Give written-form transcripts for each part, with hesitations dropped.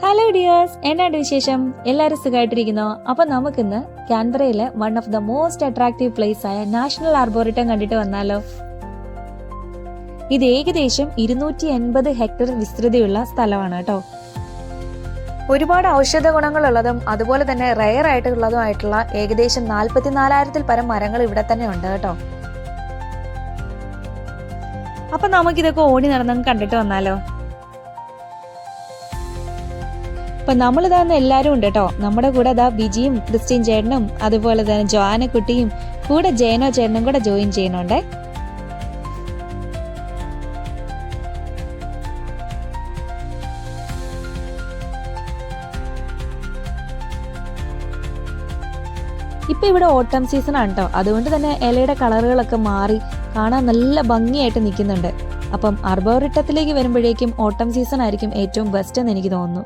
Hello dears, എന്നാണ്ട് വിശേഷം? എല്ലാവരും സുഖമായിട്ടിരിക്കുന്നോ? അപ്പൊ നമുക്കിന്ന് കാൻബറയിലെ one of the most attractive place ആയ നാഷണൽ ആർബോറിറ്റം കണ്ടിട്ട് വന്നാലോ? ഇത് ഏകദേശം 280 ഹെക്ടർ വിസ്തൃതിയുള്ള സ്ഥലമാണ് കേട്ടോ. ഒരുപാട് ഔഷധ ഗുണങ്ങളുള്ളതും അതുപോലെ തന്നെ റെയർ ആയിട്ടുള്ളതുമായിട്ടുള്ള ഏകദേശം 44,000-ൽ പരം മരങ്ങൾ ഇവിടെ തന്നെ ഉണ്ട് കേട്ടോ. അപ്പൊ നമുക്കിതൊക്കെ ഓടി നടന്നങ്ങ് കണ്ടിട്ട് വന്നാലോ? അപ്പൊ നമ്മളിതാന്ന് എല്ലാരും ഉണ്ട് കേട്ടോ. നമ്മുടെ കൂടെ അതാ ബിജിയും ക്രിസ്ത്യൻ ചേട്ടനും അതുപോലെ തന്നെ ജോനക്കുട്ടിയും കൂടെ ജയനോ ചേട്ടനും കൂടെ ജോയിൻ ചെയ്യുന്നുണ്ടേ. ഇപ്പൊ ഇവിടെ ഓട്ടം സീസൺ ആണ് കേട്ടോ. അതുകൊണ്ട് തന്നെ ഇലയുടെ കളറുകളൊക്കെ മാറി കാണാൻ നല്ല ഭംഗിയായിട്ട് നിൽക്കുന്നുണ്ട്. അപ്പം ആർബോറിറ്റത്തിലേക്ക് വരുമ്പോഴേക്കും ഓട്ടം സീസൺ ആയിരിക്കും ഏറ്റവും ബെസ്റ്റ് എന്ന് എനിക്ക് തോന്നുന്നു.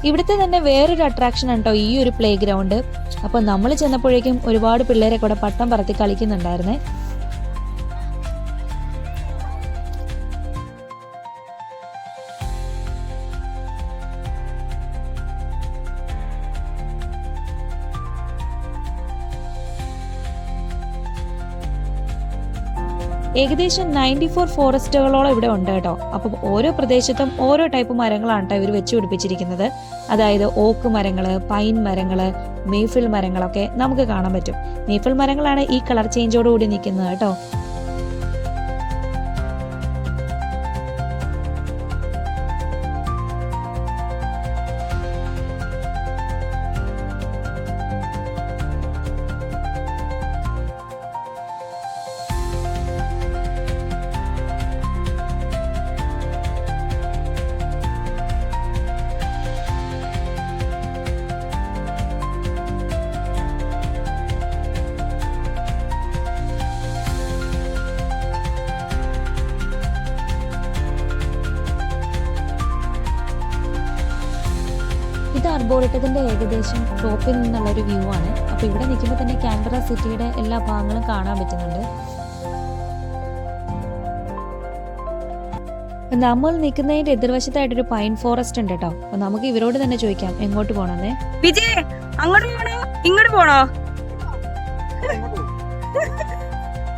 ഇവിടുത്തെ തന്നെ വേറൊരു അട്രാക്ഷൻ ആണ് കേട്ടോ ഈ ഒരു പ്ലേ ഗ്രൗണ്ട്. അപ്പൊ നമ്മൾ ചെന്നപ്പോഴേക്കും ഒരുപാട് പിള്ളേരെ കൂടെ പട്ടം പറത്തി കളിക്കുന്നുണ്ടായിരുന്നേ. ഏകദേശം 94 ഫോറസ്റ്റുകളോളം ഇവിടെ ഉണ്ട് കേട്ടോ. അപ്പം ഓരോ പ്രദേശത്തും ഓരോ ടൈപ്പ് മരങ്ങളാണ് കേട്ടോ ഇവർ വെച്ച് പിടിപ്പിച്ചിരിക്കുന്നത്. അതായത് ഓക്ക് മരങ്ങള്, പൈൻ മരങ്ങള്, മേഫിൾ മരങ്ങളൊക്കെ നമുക്ക് കാണാൻ പറ്റും. മേഫിൾ മരങ്ങളാണ് ഈ കളർ ചേഞ്ചോടുകൂടി നിൽക്കുന്നത് കേട്ടോ. ഇത് ആർബോറിറ്റത്തിന്റെ ഏകദേശം ടോപ്പിൽ നിന്നുള്ള ഒരു വ്യൂ ആണ്. അപ്പൊ ഇവിടെ നിൽക്കുമ്പോൾ തന്നെ കാൻബറ സിറ്റിയുടെ എല്ലാ ഭാഗങ്ങളും കാണാൻ പറ്റുന്നുണ്ട്. നമ്മൾ നിൽക്കുന്നതിന്റെ എതിർവശത്തായിട്ടൊരു പൈൻ ഫോറസ്റ്റ് ഉണ്ട് കേട്ടോ. അപ്പൊ നമുക്ക് ഇവരോട് തന്നെ ചോദിക്കാം എങ്ങോട്ട് പോണെന്നേ. വിജയ്, അങ്ങോട്ട് പോണോ ഇങ്ങോട്ട് പോണോ?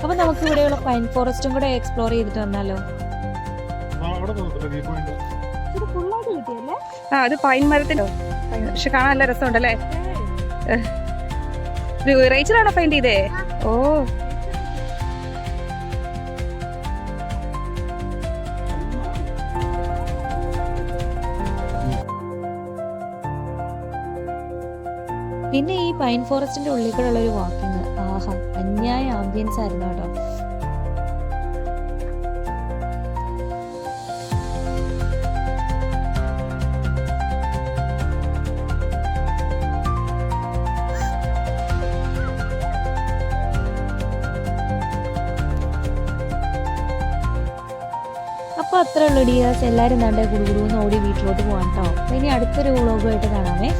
അപ്പൊ നമുക്ക് ഇവിടെയുള്ള പൈൻ ഫോറസ്റ്റും കൂടെ എക്സ്പ്ലോർ ചെയ്തിട്ട് വന്നാലോ? അത് പൈൻ മരത്തിലോ, പക്ഷെ കാണാൻ നല്ല രസമുണ്ടല്ലേ. റേച്ചലാണോ ഫൈൻഡ് ചെയ്തേ? ഓ, പിന്നെ ഈ പൈൻ ഫോറസ്റ്റിന്റെ ഉള്ളിൽ കൂടെ ഉള്ള ഒരു വാക്കിങ്, ആഹാ, അന്യായ ആംബിയൻസ് ആയിരുന്നു കേട്ടോ. അപ്പൊ അത്ര ഉള്ളൂ ഡിയേഴ്സ്. എല്ലാവരും നല്ല ഗുടുഗുടുന്ന് ഓടി വീട്ടിലോട്ട് പോകാൻ കേട്ടോ. ഇനി അടുത്തൊരു വ്ളോഗുമായിട്ട് കാണാമേ.